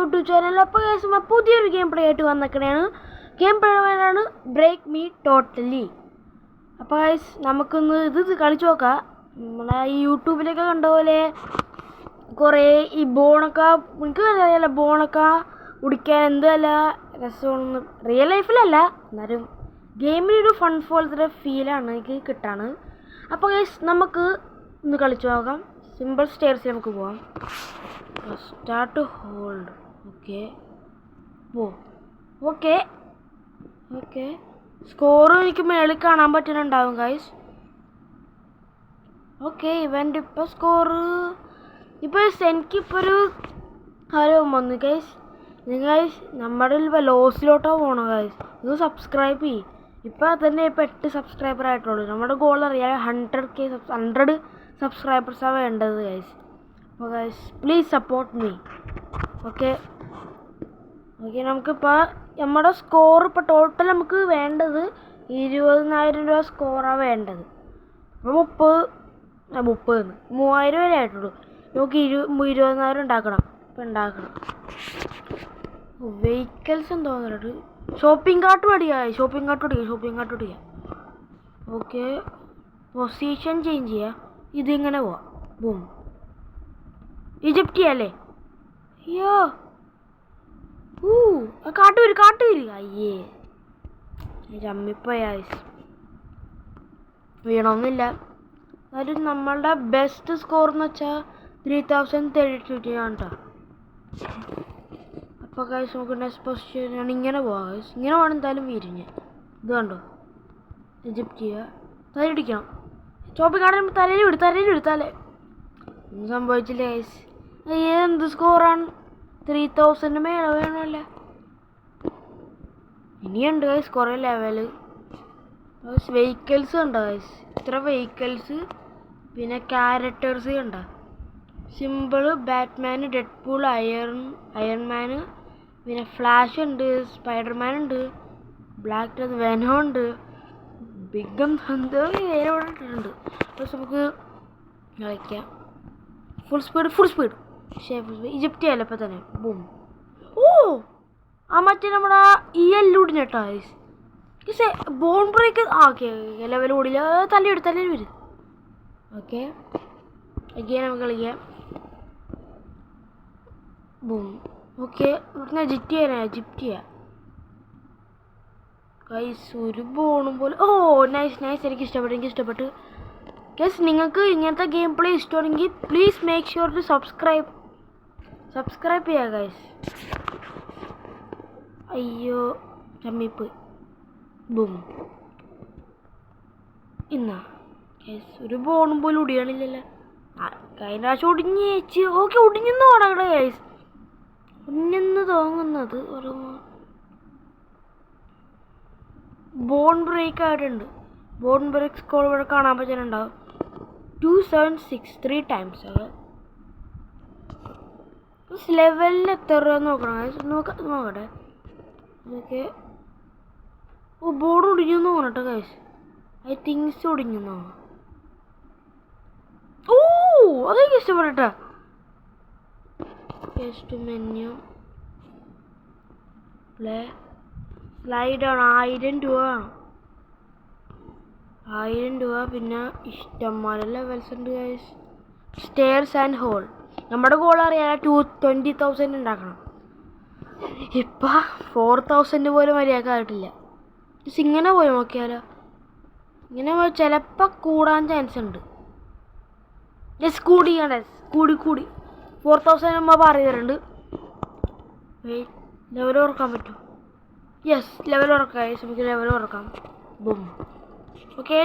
YouTube channel. അപ്പോൾ പുതിയൊരു game play ആയിട്ട് വന്നിരിക്കണതാണ്. ഗെയിം പ്ലേ ആണ് ബ്രേക്ക് മീ ടോട്ടലി. അപ്പോൾ ഗൈസ് നമുക്കൊന്ന് ഇത് കളിച്ച് നോക്കാം. നമ്മളെ ഈ യൂട്യൂബിലൊക്കെ കണ്ട പോലെ കുറേ ഈ ബോണൊക്കെ എനിക്ക് അറിയാമല്ലോ, ബോണൊക്കെ കുടിക്കാൻ എന്തല്ല രസമാണെന്ന്. റിയൽ ലൈഫിലല്ല, എന്നാലും ഗെയിമിലൊരു ഫൺ പോലത്തെ ഫീലാണ് എനിക്ക് കിട്ടാണ്. അപ്പോൾ ഗൈസ് നമുക്ക് ഒന്ന് കളിച്ച് നോക്കാം. സിമ്പിൾ സ്റ്റെയർസിൽ നമുക്ക് പോവാം. Start hold. Okay okay okay score എനിക്ക് മേളിൽ കാണാൻ പറ്റുന്നുണ്ടാവും ഗൈസ്. ഓക്കെ ഇവൻ്റെ ഇപ്പോൾ സ്കോറ് ഇപ്പോൾ എനിക്കിപ്പോൾ ഒരു കാര്യം വന്നു ഗൈസ്. നിങ്ങൾ നമ്മുടെ ലോസിലോട്ടോ പോകണം ഗൈസ്. നിങ്ങൾ സബ്സ്ക്രൈബ് ചെയ്യും. ഇപ്പോൾ തന്നെ ഇപ്പോൾ 8 സബ്സ്ക്രൈബർ ആയിട്ടുള്ളൂ. നമ്മുടെ ഗോൾ അറിയാം 100 സബ്സ്ക്രൈബേഴ്സാണ് വേണ്ടത് ഗൈസ്. അപ്പോൾ guys please support me. Okay നമുക്കിപ്പോൾ നമ്മുടെ സ്കോർ ഇപ്പോൾ ടോട്ടൽ നമുക്ക് വേണ്ടത് 20,000 രൂപ സ്കോറാണ് വേണ്ടത്. അപ്പോൾ 30,000 വരെ ആയിട്ടുള്ളൂ. നമുക്ക് 20,000 ഉണ്ടാക്കണം. ഇപ്പോൾ ഉണ്ടാക്കണം. വെഹിക്കിൾസ് എന്തോ തോന്നുന്നുണ്ട്. ഷോപ്പിംഗ് കാർട്ട് പഠിക്കാം. ഓക്കെ പൊസിഷൻ ചേഞ്ച് ചെയ്യുക. ഇതിങ്ങനെ പോവാം. ബൂം. ഈജിപ്റ്റ് അല്ലേ? അയ്യോ കാട്ടുവരി അയ്യേ ചമ്മിപ്പോയ വീണൊന്നുമില്ല. എന്നാലും നമ്മളുടെ ബെസ്റ്റ് സ്കോർ എന്ന് വെച്ചാൽ 3032 ആണ് കേട്ടോ. അപ്പോൾ ഗൈസ് നമുക്ക് നെക്സ്റ്റ് പൊസിഷൻ ഇങ്ങനെ പോവാം ഗൈസ്. ഇങ്ങനെ വേണം എന്തായാലും വീരിഞ്ഞ്. ഇത് കണ്ടോ, ഈജിപ്റ്റ് ചെയ്യുക. തലയിടിക്കണം. ഷോപ്പിംഗ് കാർഡിൽ തലയിൽ വിടുത്താലേ ഒന്നും സംഭവിച്ചില്ല ഗൈസ്. എന്ത് സ്കോറാണ്? 3000 മേലെ വേണമല്ലേ. ഇനിയുണ്ട് ഗൈസ് കുറേ ലെവല്. വെഹിക്കിൾസ് കണ്ടോ ഗൈസ്? ഇത്ര വെഹിക്കിൾസ്. പിന്നെ ക്യാരക്ടേഴ്സ് കണ്ടോ? സിമ്പിള്, ബാറ്റ്മാൻ, ഡെഡ്പൂൾ, അയൺമാൻ, പിന്നെ ഫ്ലാഷ് ഉണ്ട്, സ്പൈഡർമാൻ ഉണ്ട്, ബ്ലാക്ക് വെനോ ഉണ്ട്, ബിഗം എന്തോ വേറെ ഇട്ടിട്ടുണ്ട്. പക്ഷെ നമുക്ക് കളിക്കാം. ഫുൾ സ്പീഡ് ഈജിപ്റ്റ് അല്ല ഇപ്പം തന്നെ. ബൂം. മറ്റേ നമ്മുടെ എല്ലൂടിന് കേട്ടോ guys. Bone break okay level ഓടില്ല. തലയിൽ വരും. ഓക്കെ അഗെയിൻ നമുക്ക് കളിക്കാം. ബൂം. ഓക്കെ ഇവിടുന്ന് ജിപ്റ്റ് ചെയ്യാം ഗൈസ്. ഒരു ബോണും പോലെ. നൈസ് എനിക്ക് ഇഷ്ടപ്പെട്ടു ഗൈസ്. നിങ്ങൾക്ക് ഇങ്ങനത്തെ ഗെയിം പ്ലേ ഇഷ്ടമാണെങ്കിൽ please make sure to subscribe ചെയ്യുക ഗൈസ്. അയ്യോ ചമ്മിപ്പ്. ബൂം. ഇന്നാ ഗൈസ് ഒരു ബോണും പോലും ഒടിയണില്ലല്ലോ. കഴിഞ്ഞ പ്രാവശ്യം ഒടിഞ്ഞേച്ച്. Okay ഒടിഞ്ഞെന്ന് തുടങ്ങണ guys. ഒടിഞ്ഞെന്ന് തോന്നുന്നത് ഒരു ബോൺ ബ്രേക്ക് ആയിട്ടുണ്ട്. ബോൺ ബ്രേക്ക് സ്കോർ ഇവിടെ കാണാൻ പറ്റുന്നുണ്ടാവും. 2763 ടൈംസ്. ലെവലിൽ എത്ര രൂപ നോക്കണം നോക്കട്ടെ. ഓക്കെ ബോർഡ് ഒടിഞ്ഞെന്ന് തോന്നട്ടെ ഗൈസ്. ഐ തിങ്സ് ഒടിഞ്ഞെന്നോ. അതെനിക്ക് ഇഷ്ടപ്പെട്ടോ. Menu play സ്ലൈഡാണ്. 1000 രൂപ വേണം. 1000 രൂപ. പിന്നെ ഇഷ്ടംപോലെ ലെവൽസ് ഉണ്ട് ഗൈസ്. Stairs and hole. നമ്മുടെ ഗോൾ അറിയാം 20,000 ഉണ്ടാക്കണം. ഇപ്പം 4,000 പോലും മര്യാദക്കായിട്ടില്ല. ഇങ്ങനെ പോയി നോക്കിയാലോ. ഇങ്ങനെ പോയി ചിലപ്പോൾ കൂടാൻ ചാൻസ് ഉണ്ട്. കൂടി 4,000 നമ്മൾ പറയുന്നുണ്ട്. ലെവൽ ഉറക്കാൻ പറ്റുമോ? യെസ് ലെവൽ ഉറക്കാം. നമുക്ക് ലെവൽ ഉറക്കാം. ബും. ഓക്കെ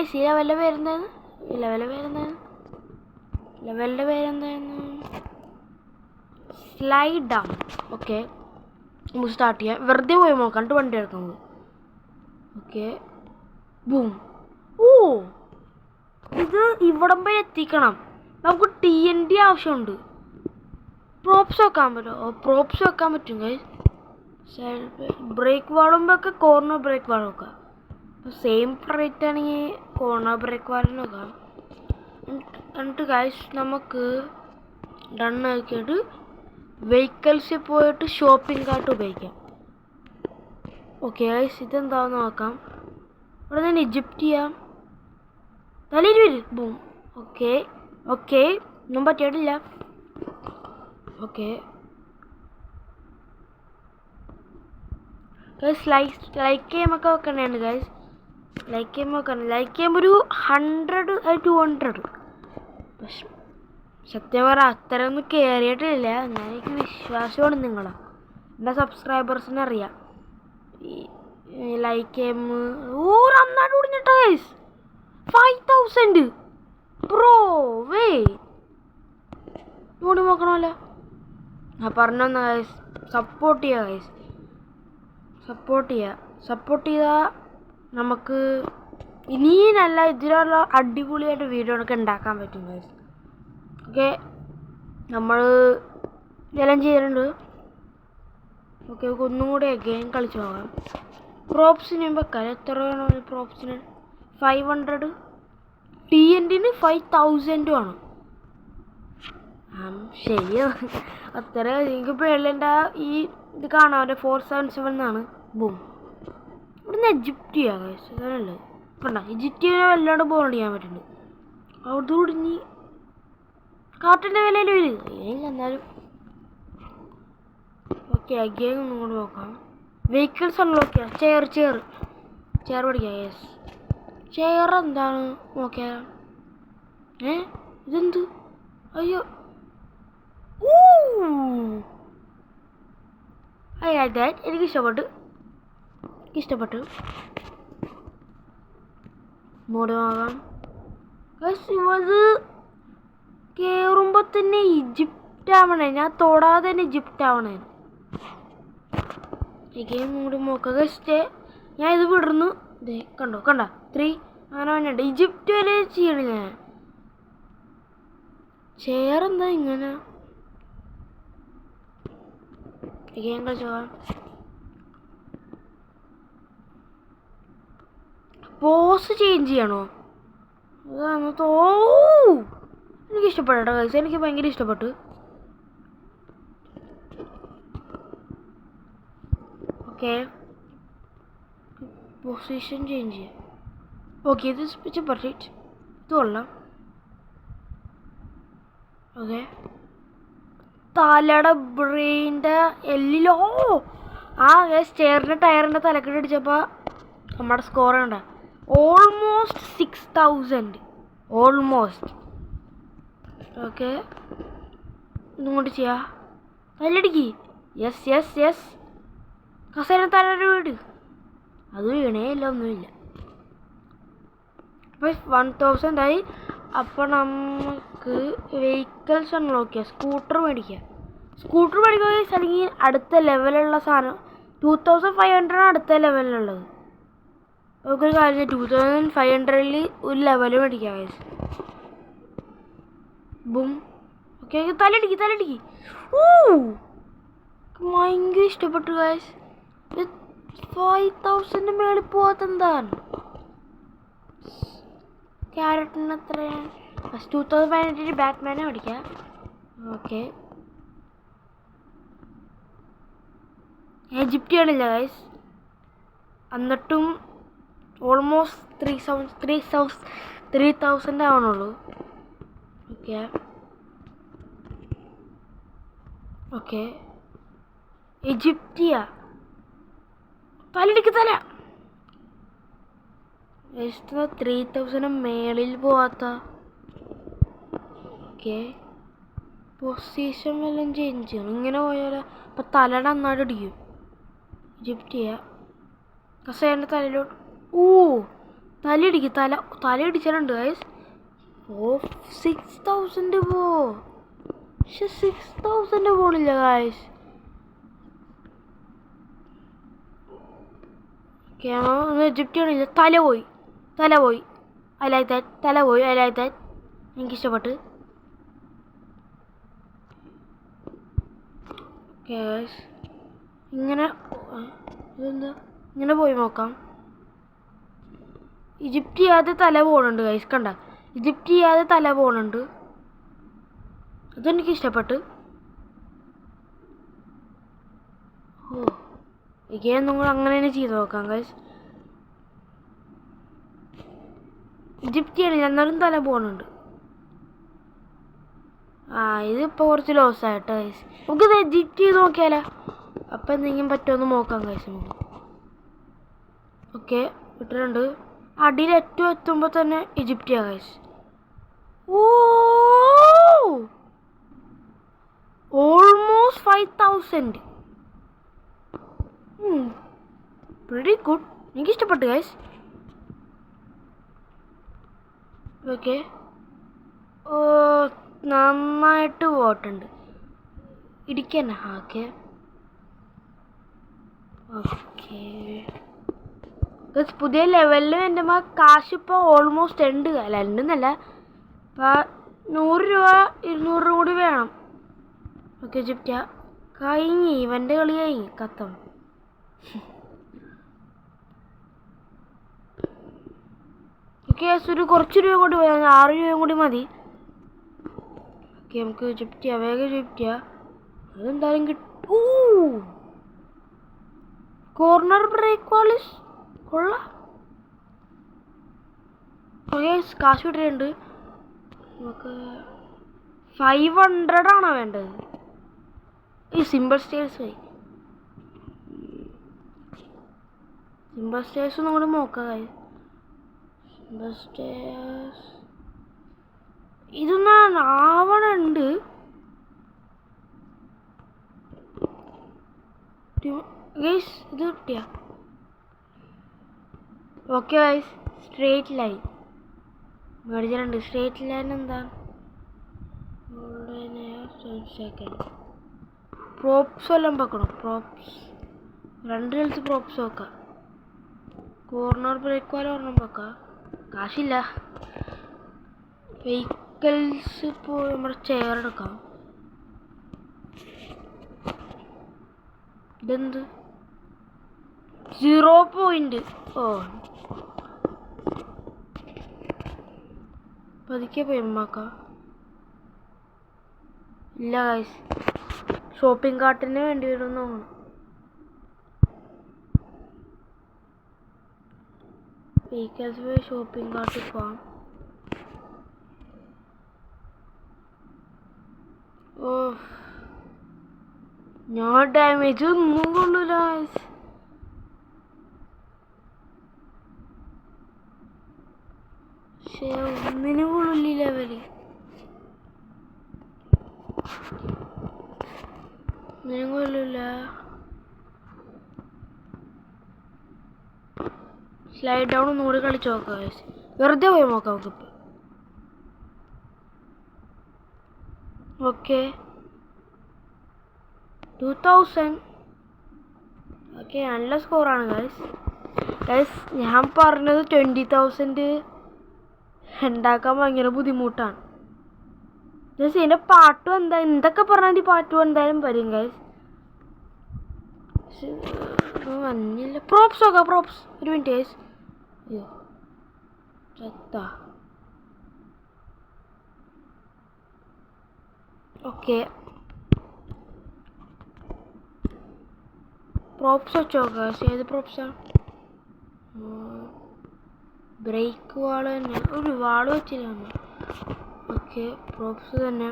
ലെവലിൻ്റെ പേരെന്തായിരുന്നു? Slide down. ഓക്കെ നമുക്ക് സ്റ്റാർട്ട് ചെയ്യാം. വെറുതെ പോയി നോക്കാണ്ട് വണ്ടി എടുക്കുന്നത്. Okay boom. ഇത് ഇവിടം വരെ എത്തിക്കണം. നമുക്ക് TNT ആവശ്യമുണ്ട്. പ്രോപ്സ് വെക്കാൻ പറ്റും ഗൈസ്. ബ്രേക്ക് വാളുമ്പോഴൊക്കെ കോർണർ ബ്രേക്ക് വാൾ വെക്കാം. അപ്പോൾ സെയിം റേറ്റ് ആണെങ്കിൽ കോർണർ ബ്രേക്ക് വാളിന് നോക്കാം. എന്നിട്ട് ഗൈസ് നമുക്ക് ഡൺ ആക്കിയിട്ട് വെഹിക്കിൾസിൽ പോയിട്ട് ഷോപ്പിംഗ് കാർട്ട് ഉപയോഗിക്കാം. ഓക്കെ ഗൈസ്, ഇതെന്താണെന്ന് നോക്കാം. ഇവിടെ നിന്ന് ഇജിപ്റ്റ് ചെയ്യാം. തലയിൽ വരും. ബൂം. ഓക്കെ ഓക്കെ, ഒന്നും പറ്റിയിട്ടില്ല. ഓക്കെ ഗൈസ്, ലൈക്ക് ചെയ്യുമ്പോൾ വെക്കണേണ് ഗൈസ്. ലൈക്ക് ചെയ്യുമ്പോൾ വെക്കണം. ലൈക്ക് ചെയ്യുമ്പോൾ ഒരു 100 200. പക്ഷെ സത്യം പറഞ്ഞാൽ അത്രയൊന്നും കയറിയിട്ടില്ല. എന്നാൽ എനിക്ക് വിശ്വാസമാണ് നിങ്ങളെ, എൻ്റെ സബ്സ്ക്രൈബേഴ്സിനെ അറിയാം. ലൈക്ക് ചെയ്യുമ്പോൾ നന്നായിട്ട് കുടിഞ്ഞിട്ടാ ഗൈസ്. 5000 ബ്രോ. വേ നോടി നോക്കണമല്ലോ. പറഞ്ഞു തന്ന ഗൈസ്, സപ്പോർട്ട് ചെയ്യുക ഗൈസ്. സപ്പോർട്ട് ചെയ്താൽ നമുക്ക് ഇനിയും നല്ല ഇതിലുള്ള അടിപൊളിയായിട്ട് വീഡിയോ ഒക്കെ ഉണ്ടാക്കാൻ പറ്റും ഗൈസ്. ഓക്കെ, നമ്മൾ ഇതെല്ലാം ചെയ്തിട്ടുണ്ട്. ഓക്കെ, ഒന്നും കൂടി ഗെയിം കളിച്ച് പോകാം. പ്രോപ്സിന് വെക്കാം. എത്ര വേണം പ്രോപ്സിന്? 500. TNTന് 5000 ആണ്. ശരിയാണ്, അത്ര. എനിക്ക് പേളിൻ്റെ ഈ ഇത് കാണാമല്ലോ, 477 എന്നാണ്. ബൂം. ഇവിടുന്ന് ഈജിപ്റ്റ് ചെയ്യാം ഗൈസ്. അങ്ങനെയല്ലേ കണ്ട, ഈജിപ്റ്റിനെ വല്ലാണ്ട് ബോണ്ട് ചെയ്യാൻ പറ്റുന്നുണ്ട്. അവിടെ കുടിഞ്ഞ് കാട്ടിൻ്റെ വിലയിൽ വരും. എന്നാലും ഓക്കെ, അഗെയിൻ ഒന്നും കൂടെ നോക്കാം. വെഹിക്കിൾസ് അൺലോക്ക് ചെയ്യാം. ചെയർ പഠിക്കാം. യെസ്, ചെയർ എന്താണ് നോക്കിയാൽ? ഇതെന്ത്? അയ്യോ, എനിക്ക് ഇഷ്ടപ്പെട്ടു. മോഡ് വാങ്ങാം. ഇത് കയറുമ്പോൾ തന്നെ ഈജിപ്റ്റ് ആവണേ. ഞാൻ തൊടാതെ തന്നെ ഈജിപ്റ്റ് ആവണേ. ഗെയിം കൂടി നോക്കുക. ഞാൻ ഇത് വിടുന്നു. ഇതേ കണ്ട 3 അങ്ങനെ വേണ്ട. ഈജിപ്റ്റ് വരെ ചെയ്യണം ഞാൻ. ചെയർ എന്താ ഇങ്ങനെ? ഗെയിം കളിച്ചോളാം. പോസ് ചേഞ്ച് ചെയ്യണോ? എനിക്ക് ഇഷ്ടപ്പെട്ടു ഗൈസ്, എനിക്ക് ഭയങ്കര ഇഷ്ടപ്പെട്ടു. ഓക്കെ, പൊസിഷൻ ചേഞ്ച് ചെയ്യാം. ഓക്കെ, ഇത് പെർഫെക്റ്റ്. ഇത് കൊള്ളാം. ഓക്കെ, തലയുടെ ബ്രെയിൻ്റെ എല്ലിലോ ആ സ്റ്റെയറിൻ്റെ ടയറിൻ്റെ തലക്കെട്ട് അടിച്ചപ്പോൾ നമ്മുടെ സ്കോർ ഉണ്ട് ഓൾമോസ്റ്റ് 6000. ഓൾമോസ്റ്റ്. ഓക്കെ, ഇതും കൊണ്ട് ചെയ്യാ. തലടിക്ക്. യെസ്. കസേര തലയുടെ വീട്. അത് വീണേ ഇല്ല, ഒന്നുമില്ല. അപ്പോൾ 1000 ആയി. അപ്പോൾ നമുക്ക് വെഹിക്കിൾസ് അൺലോക്ക് ചെയ്യാം. സ്കൂട്ടർ മേടിക്കുക. അല്ലെങ്കിൽ അടുത്ത ലെവലുള്ള സാധനം 2500 അടുത്ത ലെവലിലുള്ളത്. നമുക്കൊരു കാര്യം 2500 ഒരു ലെവൽ മേടിക്കാം ഗൈസ്. ബും. ഓക്കെ, തലടിക്ക്. ഭയങ്കര ഇഷ്ടപ്പെട്ടു ഗൈസ്. 5000 മേളിൽ പോകാത്തെന്താണ്? ക്യാരറ്റിന് എത്രയാണ്? 2500 ബാറ്റ്മാനെ മേടിക്കാം. ഓക്കെ, ഈജിപ്റ്റ് ആണില്ല ഗൈസ്. എന്നിട്ടും ഓൾമോസ്റ്റ് 3000 ആവണുള്ളൂ. ഓക്കെ, ഈജിപ്റ്റിയ. തലടിക്ക്. 3000 മേളിൽ പോവാത്ത. ഓക്കെ, പൊസിഷൻ വല്ലതും ചേഞ്ച് ചെയ്യണം. ഇങ്ങനെ പോയാലോ? അപ്പം തലയുടെ നന്നായിട്ട് അടിക്കും. ഈജിപ്റ്റിയ. കസേരൻ്റെ തലയിലോട്ട്. തലയിടിക്ക്. തലയിടിച്ചിട്ടുണ്ട് ഗൈസ്. 6000 പോ. പക്ഷെ 6000 പോണില്ല ഗൈസ്. ഈജിപ്റ്റ് ആണില്ല. തല പോയി. I like that. എനിക്കിഷ്ടപ്പെട്ടു. ഗൈസ്, ഇതെന്താ ഇങ്ങനെ പോയി നോക്കാം. ഈജിപ്റ്റ് ചെയ്യാതെ തല പോകുന്നുണ്ട് ഗൈസ്. കണ്ട, ഈജിപ്റ്റ് ചെയ്യാതെ തല പോകുന്നുണ്ട്. അതെനിക്ക് ഇഷ്ടപ്പെട്ടു. ഓ ഗെയിം നിങ്ങൾ അങ്ങനെ തന്നെ ചെയ്ത് നോക്കാം ഗൈസ്. ഈജിപ്തിയാണ് എന്നാലും തല പോകുന്നുണ്ട്. ഇതിപ്പോൾ കുറച്ച് ലോസ് ആയിട്ടോ ഗൈസ്. നമുക്കിത് ഈജിപ്റ്റ് ചെയ്ത് നോക്കിയാലോ? അപ്പം എന്തെങ്കിലും പറ്റുമെന്ന് നോക്കാം ഗൈസ് നമുക്ക്. ഓക്കെ ഇട്ടിട്ടുണ്ട്. അടിയിൽ ഏറ്റവും എത്തുമ്പോൾ തന്നെ ഈജിപ്തിയാണ് ഗൈസ്. ഓ ഓൾമോസ്റ്റ് 5000. Very good. എനിക്കിഷ്ടപ്പെട്ടു ഗൈസ്. ഓക്കെ ഓ നന്നായിട്ട് പോയിട്ടുണ്ട്. ഇടിക്കന്നെ. ഓക്കെ ഓക്കെ പുതിയ ലെവലിൽ എൻ്റെ കാശ് ഇപ്പോൾ ഓൾമോസ്റ്റ് അല്ല ഉണ്ടെന്നല്ല, ഇപ്പോൾ 100 രൂപ 200 രൂപ കൂടി വേണം. ഓക്കെ ഈജിപ്റ്റ് കഴിഞ്ഞ് ഇവൻ്റെ കളി കഴിഞ്ഞ് കത്തം. ഓക്കെ ഒരു കുറച്ച് രൂപ കൂടി പോയാൽ 6 രൂപയും കൂടി മതി. ഓക്കെ നമുക്ക് ഈജിപ്റ്റ് വേഗം ഈജിപ്റ്റ് അതെന്തായാലും കിട്ടും. കോർണർ ബ്രേക്ക് വാളിസ് കൊള്ളാം. ഓക്കെ കാശ് കിട്ടിയിട്ടുണ്ട്. നമുക്ക് 500 ആണോ വേണ്ടത്? ഈ സിമ്പിൾ സ്റ്റേഴ്സ് പോയി. സിമ്പിൾ സ്റ്റേഴ്സ് ഒന്നും കൂടി നോക്കാം. സിമ്പിൾ സ്റ്റേഴ്സ് ഇതൊന്നും ആവണുണ്ട്. ഗൈസ് ഇത് കിട്ടിയ ഓക്കെ ഗൈസ്. സ്ട്രേറ്റ് ലൈൻ മേടിച്ചിട്ടുണ്ട്. സ്ട്രേറ്റ് ലൈൻ എന്താണ്? സെക്കൻഡ് പ്രോപ്സ് എല്ലാം വെക്കണം. പ്രോപ്സ് 2 ഹെൽത്ത് പ്രോപ്സ് വെക്കാം. കോർണർ ബ്രേക്ക് പോലെ ഒരെണ്ണം വെക്കാം. കാശില്ല. വെഹിക്കിൾസ് ഇപ്പോൾ നമ്മുടെ ചെയർ എടുക്കാം. ഇതെന്ത് 0 പോയിന്റ്. ഓ പതുക്കെ പോയി അമ്മാക്കാം. ഇല്ല ഗൈസ് ഷോപ്പിംഗ് കാർട്ടിന് വേണ്ടി വരും തോന്നുന്നു. വെഹിക്കിൾസ് പോയി ഷോപ്പിംഗ് കാർട്ടിൽ പോവാം. ഓ ഞാൻ ഡാമേജ് ഒന്നും കൊള്ളൂല ഗൈസ്. പക്ഷേ ഒന്നിനും കൊള്ളില്ല ലെവല്. ഒന്നിനും കൊള്ളില്ല. സ്ലൈഡ് ഡൗൺ ഒന്നുകൂടി കളിച്ച് നോക്കാം ഗൈസ്. വെറുതെ പോയി നോക്കാം നമുക്കിപ്പോൾ. ഓക്കെ 2000. ഓക്കെ നല്ല സ്കോറാണ് ഗൈസ്. ഗൈസ് ഞാൻ പറഞ്ഞത് 20,000 ഉണ്ടാക്കാൻ ഭയങ്കര ബുദ്ധിമുട്ടാണ് ഗൈസ്. ഇതിൻ്റെ പാട്ടും എന്തൊക്കെ പറഞ്ഞാൽ ഈ പാട്ടും എന്തായാലും വരും ഗൈസ്. വന്നില്ല. പ്രോപ്സ് നോക്കാം. പ്രോപ്സ് ഒരു മിനിറ്റ് ഗൈസ്. അയ്യോ ചത്താ. ഓക്കെ പ്രോപ്സ് വെച്ച് നോക്കാം. ഏത് പ്രോപ്സാണ്? ബ്രേക്ക് വാള് തന്നെ. ഒരു വാള് വെച്ചില്ല നമ്മൾ. ഓക്കെ പ്രോപ്സ് തന്നെ.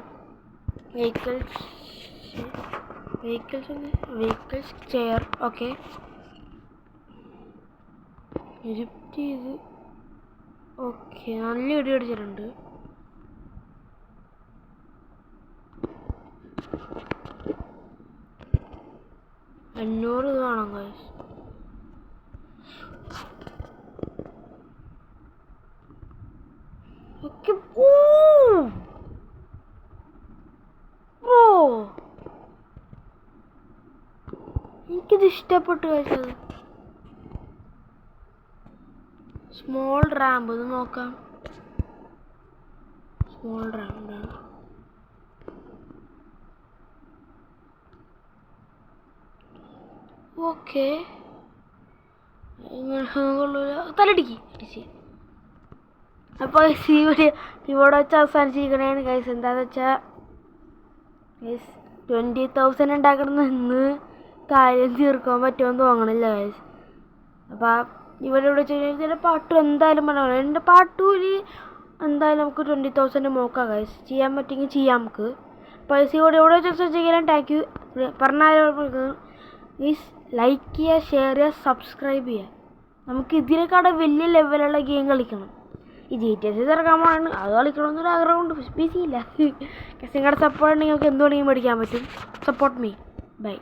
Vehicles chair. ഓക്കെ എഡിറ്റ് ചെയ്ത്. ഓക്കെ നല്ല ഇടി അടിച്ചിട്ടുണ്ട്. $500 ഇത് വേണം ഗൈസ്. ഓക്കെ എനിക്കിത് ഇഷ്ടപ്പെട്ടു കഴിച്ചത്. സ്മോൾ റാമ്പ് ഇത് നോക്കാം. സ്മോൾ റാമ്പ് ഓക്കെ തലടിക്ക് അടിച്ച്. അപ്പോൾ ഇവിടെ വെച്ച് അവസാനിച്ചിരിക്കണേണ് ഗൈസ്. എന്താണെന്ന് വെച്ചാൽ ഗൈസ് 20,000 ഉണ്ടാക്കണം ഇന്ന് കാര്യം തീർക്കാൻ പറ്റുമെന്ന് തോന്നണില്ല ഗൈസ്. അപ്പോൾ ഇവിടെ ഇതിൻ്റെ പാർട്ട് എന്തായാലും പറഞ്ഞാൽ എൻ്റെ പാർട്ട് 2 എന്തായാലും നമുക്ക് 20,000 നോക്കാം ഗൈസ്. ചെയ്യാൻ പറ്റുമെങ്കിൽ ചെയ്യാം നമുക്ക്. പൈസ ഇവിടെ ചെയ്യാൻ താങ്ക് യു പറഞ്ഞാൽ പ്ലീസ് ലൈക്ക് ചെയ്യുക, ഷെയർ ചെയ്യുക, സബ്സ്ക്രൈബ് ചെയ്യുക. നമുക്ക് ഇതിനേക്കാളും വലിയ ലെവലുള്ള ഗെയിം കളിക്കണം. ഈ GTA 6 ഇറക്കാൻ പോകണം, അത് കളിക്കണമെന്നൊരു ആഗ്രഹമുണ്ട്. PC ഇല്ല. നിങ്ങളുടെ സപ്പോർട്ട് ഉണ്ടെങ്കിൽ നമുക്ക് എന്ത് വേണമെങ്കിലും മേടിക്കാൻ പറ്റും. Support me. ബൈ.